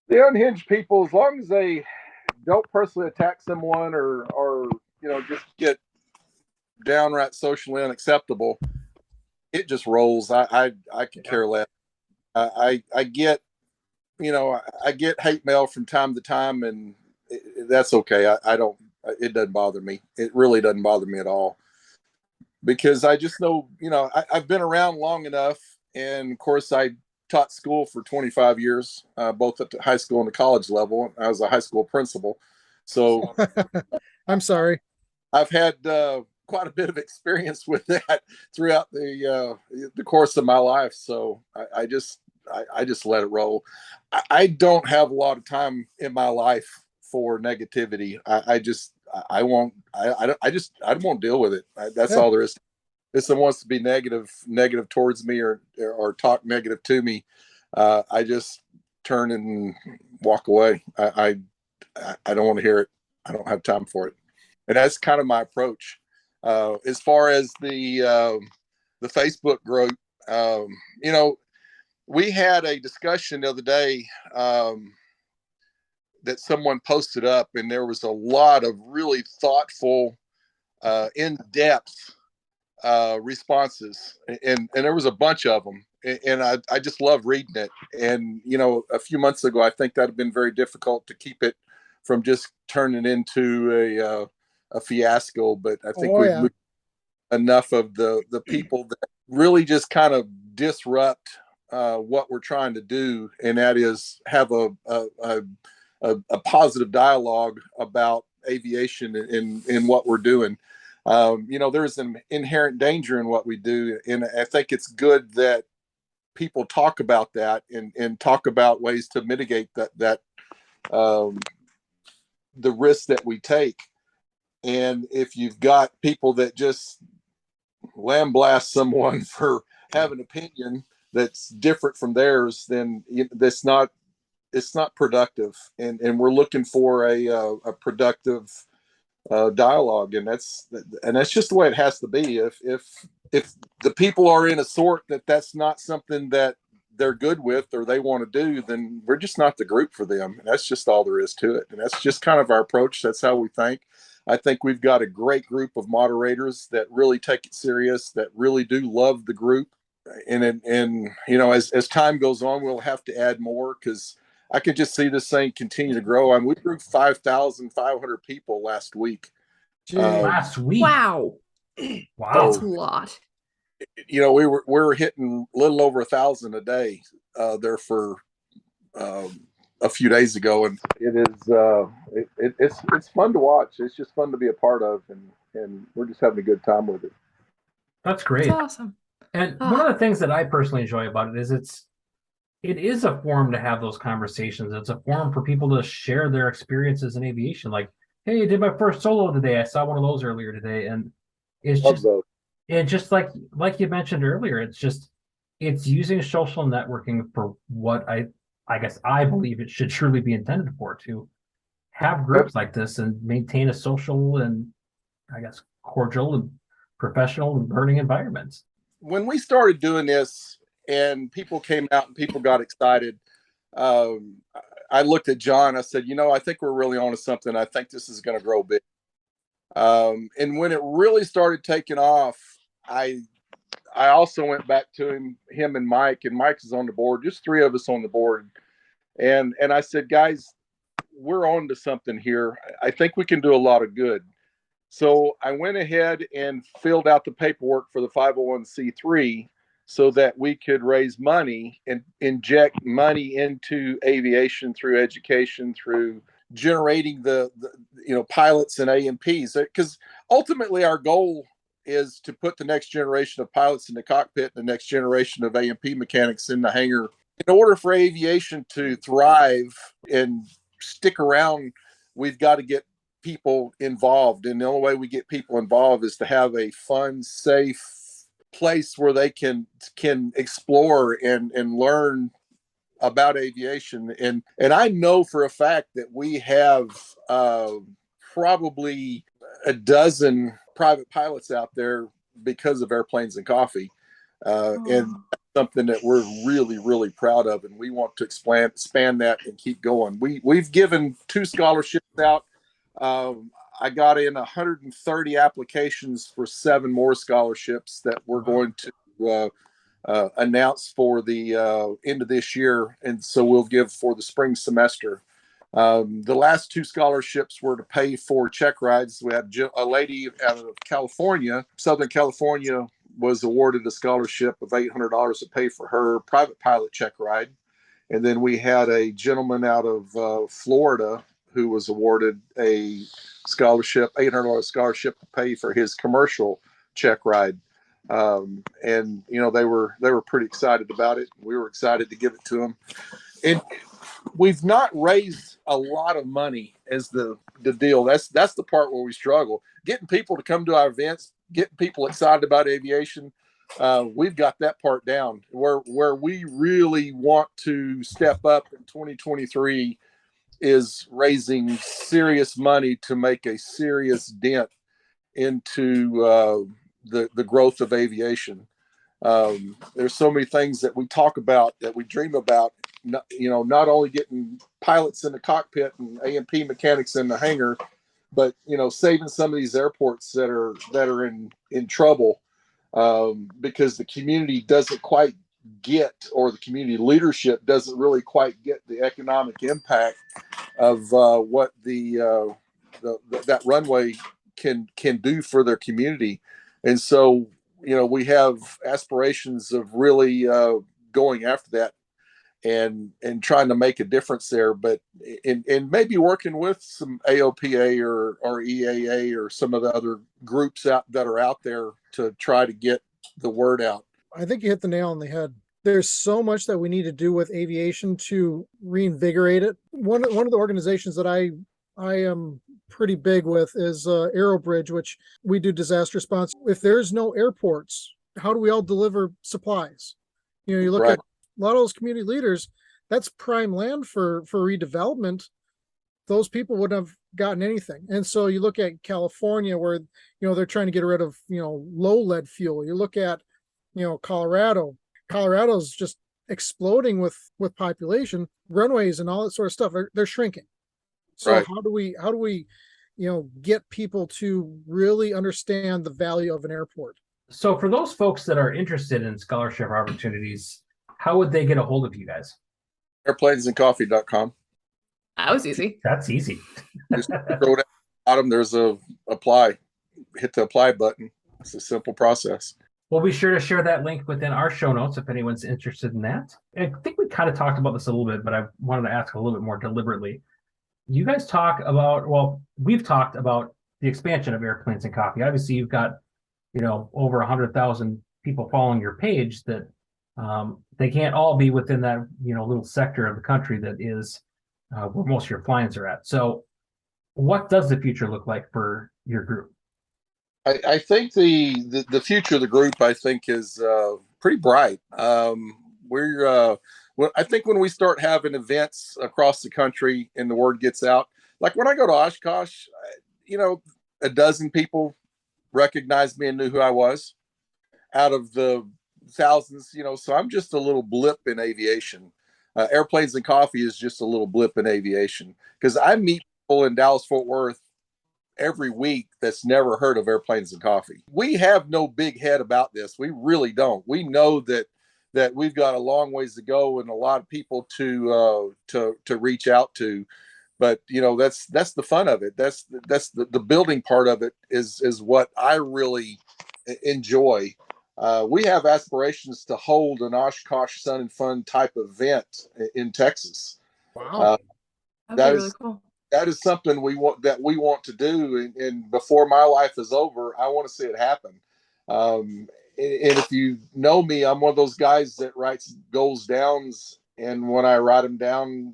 the unhinged people, as long as they don't personally attack someone or just get downright socially unacceptable, it just rolls. I could care less. I get I get hate mail from time to time, and that's okay. It doesn't bother me. It really doesn't bother me at all, because I just know, I've been around long enough. And of course, I taught school for 25 years, both at the high school and the college level. I was a high school principal. So I'm sorry. I've had quite a bit of experience with that throughout the course of my life. So I just let it roll. I don't have a lot of time in my life for negativity. I won't deal with it. That's all there is. If someone wants to be negative towards me or talk negative to me, I just turn and walk away. I don't want to hear it. I don't have time for it. And that's kind of my approach. As far as the Facebook group, we had a discussion the other day. that someone posted up, and there was a lot of really thoughtful, in-depth responses, and there was a bunch of them, and I just love reading it. And a few months ago, I think that had been very difficult to keep it from just turning into a fiasco. But I think we've moved enough of the people that really just kind of disrupt what we're trying to do, and that is have a positive dialogue about aviation and what we're doing. There's an inherent danger in what we do, and I think it's good that people talk about that and talk about ways to mitigate that the risks that we take. And if you've got people that just lambaste someone for having an opinion that's different from theirs, then it's not productive. And we're looking for a productive dialogue, and that's just the way it has to be. If the people are in a sort that's not something that they're good with or they want to do, then we're just not the group for them. And that's just all there is to it. And that's just kind of our approach. That's how we think. I think we've got a great group of moderators that really take it serious, that really do love the group. And as time goes on, we'll have to add more, because I can just see this thing continue to grow. I mean, we grew 5,500 people last week. Last week. Wow. Wow. That's a lot. We were hitting a little over 1,000 a day there for a few days ago, and it's fun to watch. It's just fun to be a part of, and we're just having a good time with it. That's great. That's awesome. And one of the things that I personally enjoy about it is it is a forum to have those conversations. It's a forum for people to share their experiences in aviation. Like, hey, I did my first solo today. I saw one of those earlier today, and it's just like you mentioned earlier. It's using social networking for what I guess I believe it should truly be intended for, to have groups like this and maintain a social and, I guess, cordial and professional and learning environments. When we started doing this and people came out and people got excited, I looked at John. I said, I think we're really onto something. I think this is going to grow big. And when it really started taking off, I also went back to him and Mike is on the board, just three of us on the board. And I said, guys, we're on to something here. I think we can do a lot of good. So I went ahead and filled out the paperwork for the 501c3 so that we could raise money and inject money into aviation through education, through generating the pilots and A&Ps. Because ultimately our goal is to put the next generation of pilots in the cockpit, the next generation of A&P mechanics in the hangar. In order for aviation to thrive and stick around, we've got to get people involved. And the only way we get people involved is to have a fun, safe place where they can explore and learn about aviation. And I know for a fact that we have probably a dozen private pilots out there because of Airplanes and Coffee. And that's something that we're really, really proud of, and we want to expand that and keep going. We've given 2 scholarships out. I got in 130 applications for 7 more scholarships that we're going to announce for the end of this year, and so we'll give for the spring semester. The last 2 scholarships were to pay for check rides. We had a lady out of California, Southern California, was awarded a scholarship of $800 to pay for her private pilot check ride. And then we had a gentleman out of Florida who was awarded a scholarship, $800 scholarship to pay for his commercial check ride. And they were pretty excited about it. We were excited to give it to them. And we've not raised a lot of money as the deal. That's the part where we struggle. Getting people to come to our events, getting people excited about aviation. We've got that part down. Where we really want to step up in 2023 is raising serious money to make a serious dent into the growth of aviation. There's so many things that we talk about, that we dream about, not only getting pilots in the cockpit and A&P mechanics in the hangar, but, saving some of these airports that are in trouble, because the community doesn't quite get, or the community leadership doesn't really quite get the economic impact of what that runway can do for their community. And so, we have aspirations of really going after that and trying to make a difference there, but and maybe working with some AOPA or EAA or some of the other groups that are out there to try to get the word out. I think you hit the nail on the head. There's so much that we need to do with aviation to reinvigorate it. One of the organizations that I am pretty big with is Aerobridge, which we do disaster response. If there's no airports, how do we all deliver supplies? You look at a lot of those community leaders, that's prime land for redevelopment. Those people wouldn't have gotten anything. And so you look at California, where they're trying to get rid of low lead fuel. You look at Colorado's just exploding with population, runways and all that sort of stuff. They're shrinking. So how do we get people to really understand the value of an airport? So for those folks that are interested in scholarship opportunities, how would they get a hold of you guys? Airplanesandcoffee.com. That was easy. That's easy. Just go down the bottom. There's a apply. Hit the apply button. It's a simple process. We'll be sure to share that link within our show notes if anyone's interested in that. I think we kind of talked about this a little bit, but I wanted to ask a little bit more deliberately. You guys talk about, we've talked about the expansion of Airplanes and Coffee. Obviously, you've got, over 100,000 people following your page that they can't all be within that, little sector of the country that is where most of your clients are at. So what does the future look like for your group? I think the future of the group, I think, is pretty bright. I think when we start having events across the country and the word gets out, like when I go to Oshkosh, a dozen people recognized me and knew who I was out of the thousands, so I'm just a little blip in aviation. Airplanes and Coffee is just a little blip in aviation, because I meet people in Dallas-Fort Worth every week that's never heard of Airplanes and Coffee. We have no big head about this. We really don't. We know that we've got a long ways to go and a lot of people to reach out to. But that's the fun of it. That's the building part of it is what I really enjoy. We have aspirations to hold an Oshkosh Sun and Fun type event in Texas. Wow, that'd be really cool. That is something we want to do, and before my life is over, I want to see it happen. And if you know me, I'm one of those guys that writes goals downs, and when I write them down,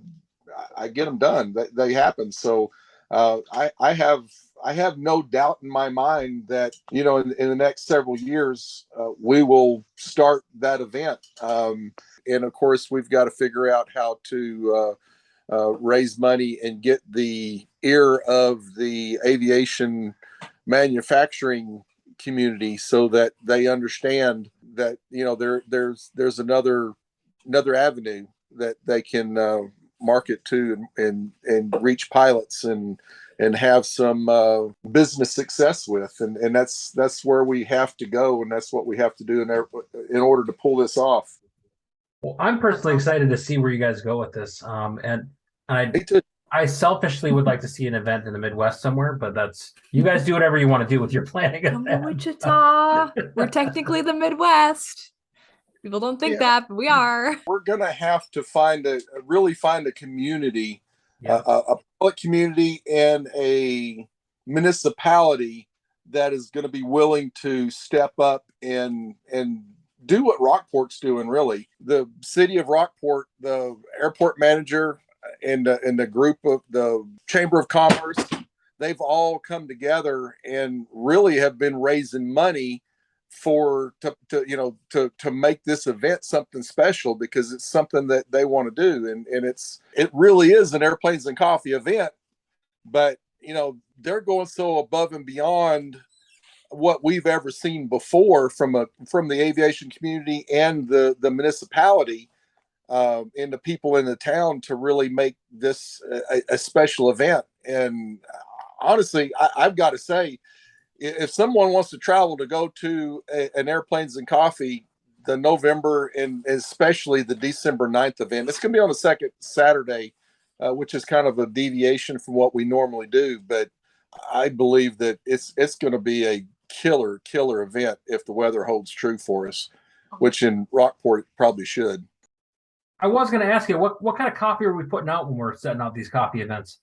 I get them done. They happen. So I have no doubt in my mind that in the next several years we will start that event. And of course, we've got to figure out how to raise money and get the ear of the aviation manufacturing community so that they understand that there's another avenue that they can market to and reach pilots and have some business success with, and that's where we have to go, and that's what we have to do in order to pull this off. Well, I'm personally excited to see where you guys go with this, and I selfishly would like to see an event in the Midwest somewhere, but you guys do whatever you want to do with your planning. Come to Wichita. We're technically the Midwest. People don't think that, but we are. We're gonna have to really find a community, a public community, and a municipality that is going to be willing to step up and do what Rockport's doing. Really, the city of Rockport, the airport manager, and the group of the Chamber of Commerce, they've all come together and really have been raising money to make this event something special, because it's something that they want to do, and it really is an Airplanes and Coffee event, but they're going so above and beyond what we've ever seen before from the aviation community and the municipality, and the people in the town to really make this a special event. And honestly, I've got to say, if someone wants to travel to go to an Airplanes and Coffee, the November and especially the December 9th event, it's going to be on the second Saturday, which is kind of a deviation from what we normally do. But I believe that it's going to be a killer event if the weather holds true for us, which in Rockport it probably should. I was going to ask you, what kind of coffee are we putting out when we're setting out these coffee events?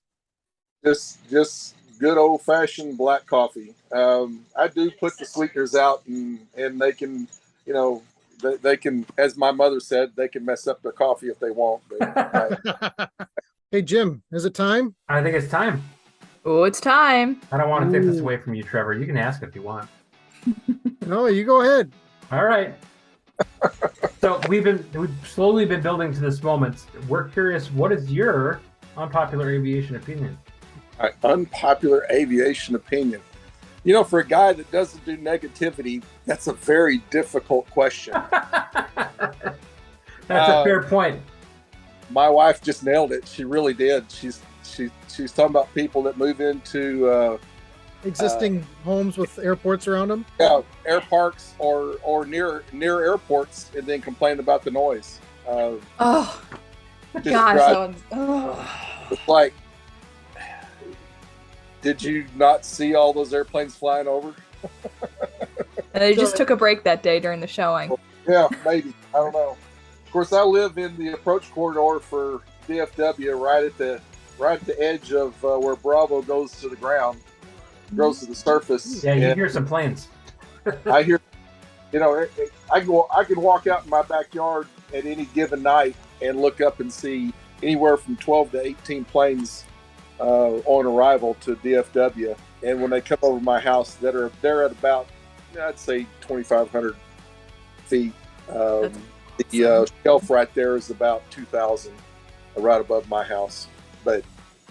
Just good old fashioned black coffee. I do put the sweeteners out, and they can, they can, as my mother said, they can mess up their coffee if they want. But, Hey, Jim, is it time? I think it's time. Oh, it's time. I don't want to take this away from you, Trevor. You can ask if you want. No, you go ahead. All right. So we've slowly been building to this moment. We're curious, what is your unpopular aviation opinion? my unpopular aviation opinion. For a guy that doesn't do negativity, that's a very difficult question. That's a fair point. My wife just nailed it. She really did. She's talking about people that move into existing homes with airports around them. Yeah, air parks or near airports, and then complain about the noise. Oh, gosh, it's like, did you not see all those airplanes flying over? And they just took a break that day during the showing. Yeah, maybe. I don't know. Of course, I live in the approach corridor for DFW, right at the edge of where Bravo goes to the ground, goes to the surface. Yeah, you hear some planes. I hear, I can walk out in my backyard at any given night and look up and see anywhere from 12 to 18 planes on arrival to DFW. And when they come over my house, they're at about, I'd say 2,500 feet. The shelf right there is about 2,000, right above my house. But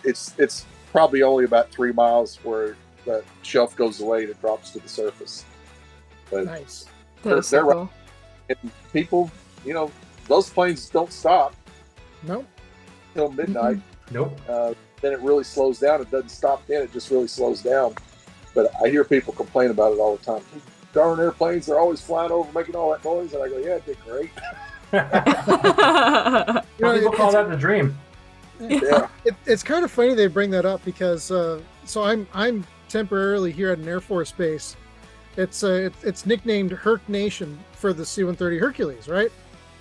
it's probably only about 3 miles where that shelf goes away and it drops to the surface. But nice. They're right. And people, those planes don't stop. Nope. Till midnight. Nope. Then it really slows down. It doesn't stop then. It just really slows down. But I hear people complain about it all the time. Darn airplanes, they're always flying over making all that noise. And I go, yeah, it did great. People call that the dream. Yeah. It's kind of funny they bring that up because so I'm temporarily here at an Air Force base. It's nicknamed Herc Nation for the C-130 Hercules, right?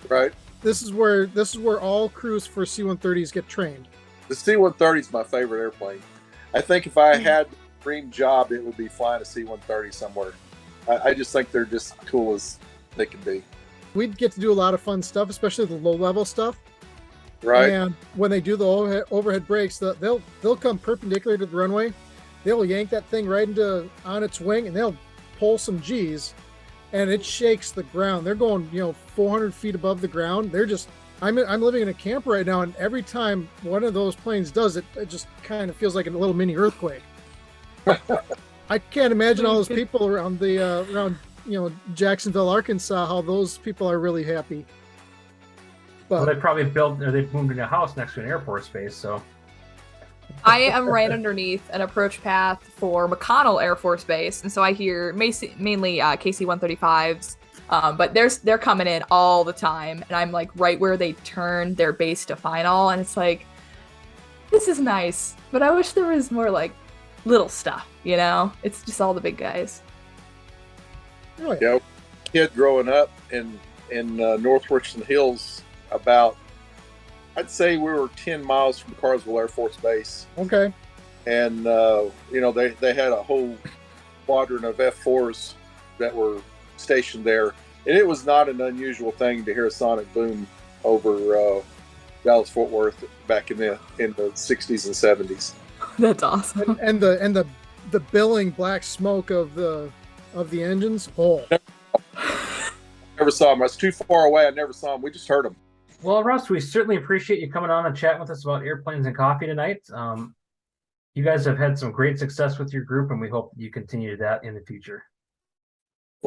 Right. This is where all crews for C-130s get trained. The C-130 is my favorite airplane. I think if I had a dream job, it would be flying a C-130 somewhere. I just think they're just cool as they can be. We'd get to do a lot of fun stuff, especially the low-level stuff. Right. And when they do the overhead brakes, they'll come perpendicular to the runway. They'll yank that thing right on its wing, and they'll pull some G's, and it shakes the ground. They're going 400 feet above the ground. They're just I'm living in a camper right now, and every time one of those planes does it, it just kind of feels like a little mini earthquake. I can't imagine all those people around Jacksonville, Arkansas, how those people are really happy. But Well, they probably they've moved in a house next to an Air Force base, so. I am right underneath an approach path for McConnell Air Force Base, and so I hear mainly KC-135s, but they're coming in all the time, and I'm like right where they turn their base to final, and it's like, this is nice, but I wish there was more like little stuff, It's just all the big guys. really, Yeah, kid growing up in North Richland Hills, I'd say we were 10 miles from Carswell Air Force Base. okay. And, they had a whole squadron of F-4s that were stationed there. And it was not an unusual thing to hear a sonic boom over Dallas Fort Worth back in the 60s and 70s. That's awesome. And the billowing black smoke of the engines. Oh, Never saw them. I was too far away. I never saw them. We just heard them. Well, Russ, we certainly appreciate you coming on and chatting with us about airplanes and coffee tonight. You guys have had some great success with your group, and we hope you continue that in the future.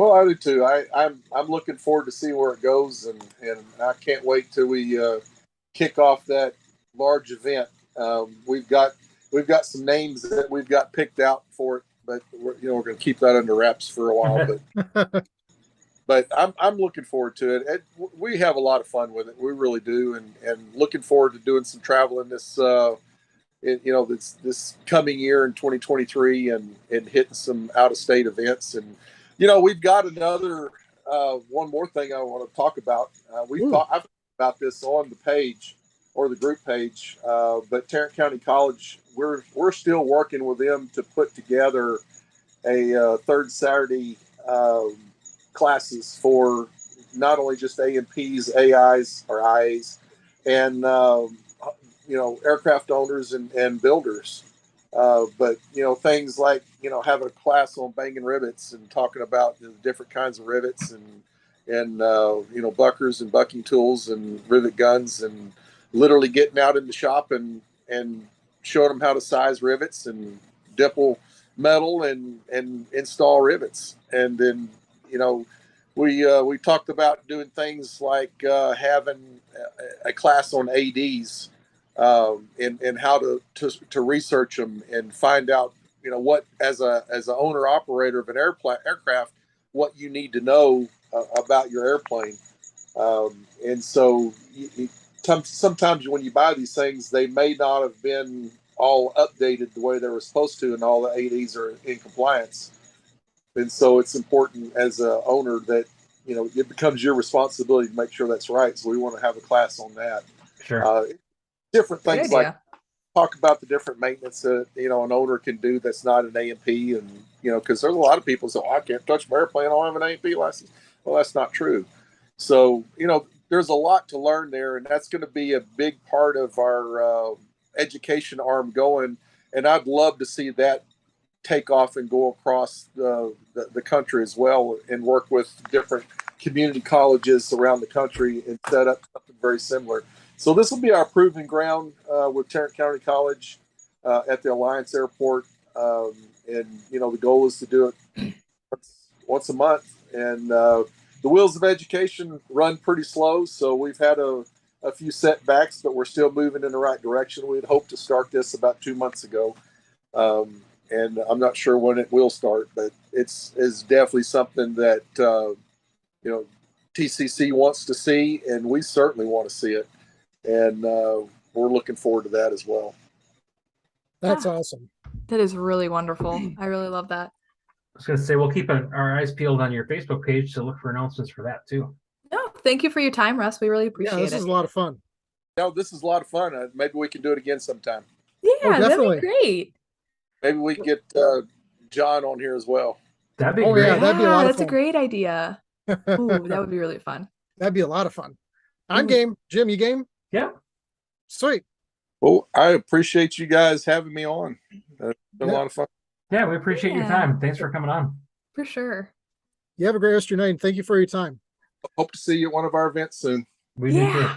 Well, I do too. I'm looking forward to see where it goes, and I can't wait till we kick off that large event. We've got some names that we've got picked out for it, but we're going to keep that under wraps for a while. But I'm looking forward to it. We have a lot of fun with it. We really do, and looking forward to doing some traveling this this coming year in 2023, and hitting some out of state events. And we've got another one more thing I want to talk about. I've talked about this on the page or the group page, but Tarrant County College, we're still working with them to put together a third Saturday classes for not only just AMPs, AIs or IAs, and aircraft owners and builders. But things like having a class on banging rivets and talking about the different kinds of rivets and buckers and bucking tools and rivet guns, and literally getting out in the shop and showing them how to size rivets and dipple metal and install rivets. And then we talked about doing things like having a class on ADs, and how to research them and find out what, as an owner operator of an aircraft, what you need to know about your airplane. And so sometimes when you buy these things, they may not have been all updated the way they were supposed to, and all the ADs are in compliance. And so it's important as a owner that it becomes your responsibility to make sure that's right. So we want to have a class on that. Sure. Different things like talk about the different maintenance that an owner can do that's not an AMP, and because there's a lot of people say, I can't touch my airplane, I don't have an AMP license. Well, that's not true. So there's a lot to learn there, and that's going to be a big part of our education arm going. And I'd love to see that take off and go across the country as well, and work with different community colleges around the country and set up something very similar. So this will be our proving ground with Tarrant County College at the Alliance Airport. And the goal is to do it once a month. And the wheels of education run pretty slow, so we've had a few setbacks, but we're still moving in the right direction. We had hoped to start this about 2 months ago. And I'm not sure when it will start, but it's definitely something that TCC wants to see, and we certainly want to see it. And we're looking forward to that as well. That's awesome. That is really wonderful. I really love that. I was going to say, we'll keep our eyes peeled on your Facebook page to look for announcements for that too. No, thank you for your time, Russ. We really appreciate it. This is a lot of fun. This is a lot of fun. Maybe we can do it again sometime. Yeah, that'd be great. Maybe we can get John on here as well. That'd be great. Yeah, that'd be a lot of fun. That's a great idea. Ooh, that would be really fun. That'd be a lot of fun. I'm game. Jim, you game? Yeah. Sweet. Well, I appreciate you guys having me on. It's been a lot of fun. Yeah, we appreciate your time. Thanks for coming on. For sure. You have a great rest of your night, and thank you for your time. Hope to see you at one of our events soon. We do too.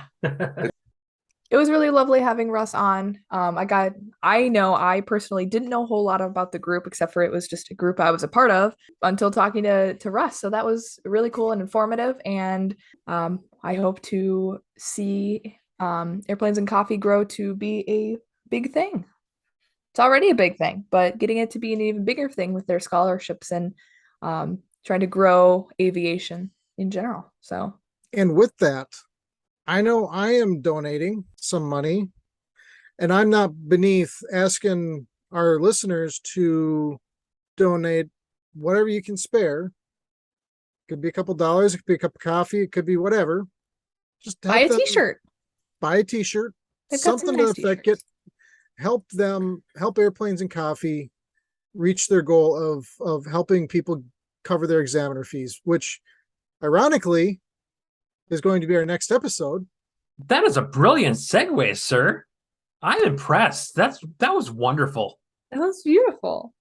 It was really lovely having Russ on. I personally didn't know a whole lot about the group, except for it was just a group I was a part of until talking to Russ. So that was really cool and informative. And I hope to see Airplanes and Coffee grow to be a big thing. It's already a big thing, but getting it to be an even bigger thing with their scholarships and trying to grow aviation in general. So, and with that, I know I am donating some money, and I'm not beneath asking our listeners to donate whatever you can spare. It could be a couple dollars, it could be a cup of coffee, it could be whatever. Just buy a t-shirt. Buy a t-shirt. Something to affect it. Help Airplanes and Coffee reach their goal of helping people cover their examiner fees, which ironically is going to be our next episode. That is a brilliant segue, sir. I'm impressed. That was wonderful. That was beautiful.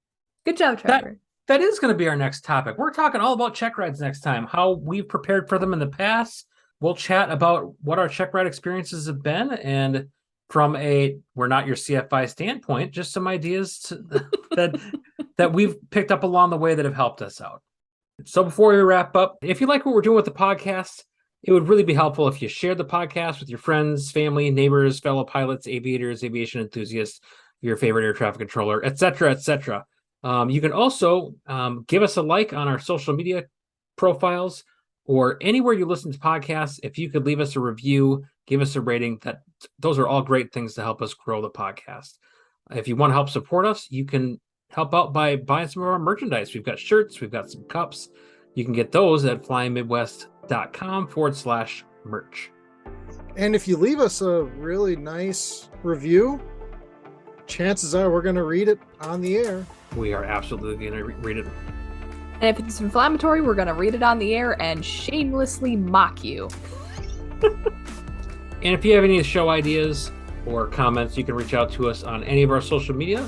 Good job, Trevor. That is going to be our next topic. We're talking all about check rides next time, how we've prepared for them in the past. We'll chat about what our check ride experiences have been, and from we're not your CFI standpoint, just some ideas that we've picked up along the way that have helped us out. So before we wrap up, if you like what we're doing with the podcast, it would really be helpful if you shared the podcast with your friends, family, neighbors, fellow pilots, aviators, aviation enthusiasts, your favorite air traffic controller, etc., etc. You can also give us a like on our social media profiles or anywhere you listen to podcasts. If you could leave us a review, give us a rating, those are all great things to help us grow the podcast. If you want to help support us, you can help out by buying some of our merchandise. We've got shirts, we've got some cups. You can get those at flyingmidwest.com/merch. And if you leave us a really nice review, chances are we're going to read it on the air. We are absolutely going to read it. And if it's inflammatory, we're going to read it on the air and shamelessly mock you. And if you have any show ideas or comments, you can reach out to us on any of our social media,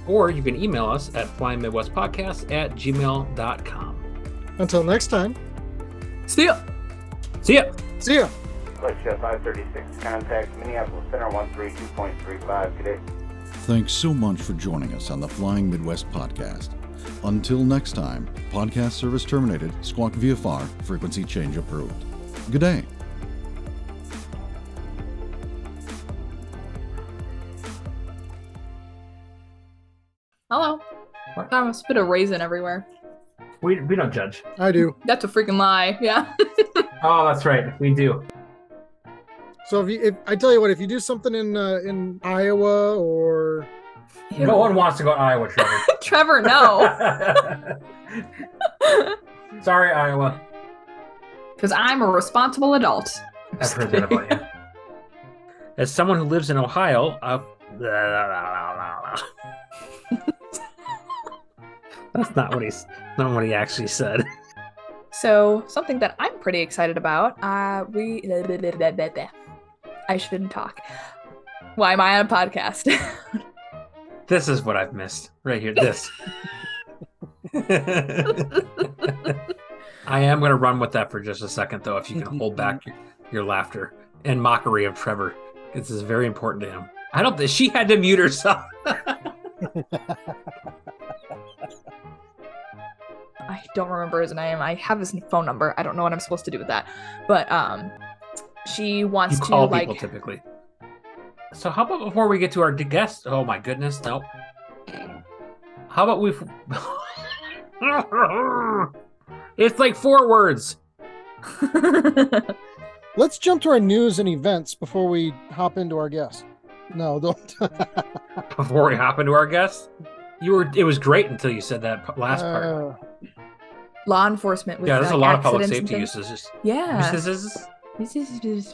or you can email us at flyingmidwestpodcast@gmail.com. Until next time. See ya. See ya. See ya. Flight Chef 536, contact Minneapolis Center 132.35. Good day. Thanks so much for joining us on the Flying Midwest podcast. Until next time, podcast service terminated, squawk VFR, frequency change approved. Good day. Hello. I spit a raisin everywhere. We don't judge. I do. That's a freaking lie. Yeah. Oh, that's right. We do. So if I tell you what, if you do something in Iowa or No one wants to go to Iowa, Trevor. Trevor, no. Sorry, Iowa. Because I'm a responsible adult. I've heard that about you. As someone who lives in Ohio, that's not what he actually said. So something that I'm pretty excited about, I shouldn't talk. Why am I on a podcast? This is what I've missed right here. This. I am going to run with that for just a second, though, if you can hold back your laughter and mockery of Trevor. This is very important to him. I don't think she had to mute herself. I don't remember his name. I have his phone number. I don't know what I'm supposed to do with that. But she wants You to call like people typically. So how about before we get to our guest? Oh my goodness, no. How about we? It's like 4 words. let's jump to our news and events before we hop into our guest. No, don't. Before we hop into our guest, it was great until you said that last part. law enforcement with Yeah, there's a like, lot of public accidents safety and things. usages.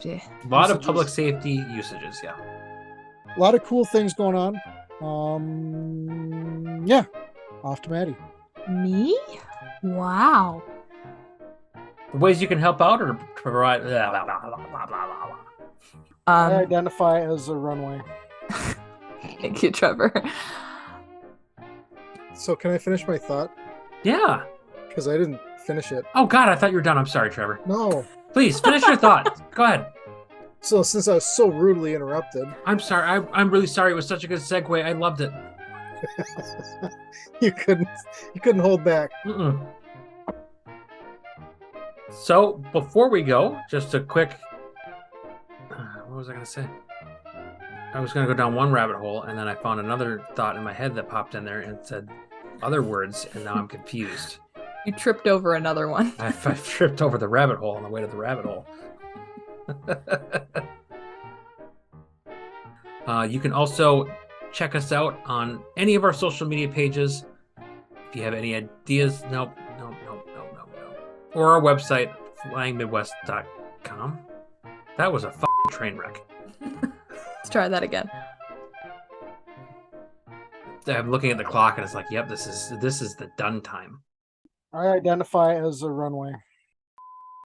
Yeah. A lot of public safety usages, yeah. A lot of cool things going on. Yeah, off to Maddie. Me? Wow. Ways you can help out or provide. I identify as a runway. Thank you, Trevor. So can I finish my thought? Yeah. Because I didn't finish it. Oh God, I thought you were done. I'm sorry, Trevor. No. Please finish your thought. Go ahead. So since I was so rudely interrupted, I'm sorry. I'm really sorry. It was such a good segue. I loved it. you couldn't hold back. Mm-mm. So before we go, just a quick. What was I going to say? I was going to go down one rabbit hole, and then I found another thought in my head that popped in there and said other words, and now I'm confused. You tripped over another one. I've tripped over the rabbit hole on the way to the rabbit hole. You can also check us out on any of our social media pages. If you have any ideas, no. Or our website, flyingmidwest.com. That was a f***ing train wreck. Let's try that again. I'm looking at the clock and it's like, yep, this is the done time. I identify as a runway.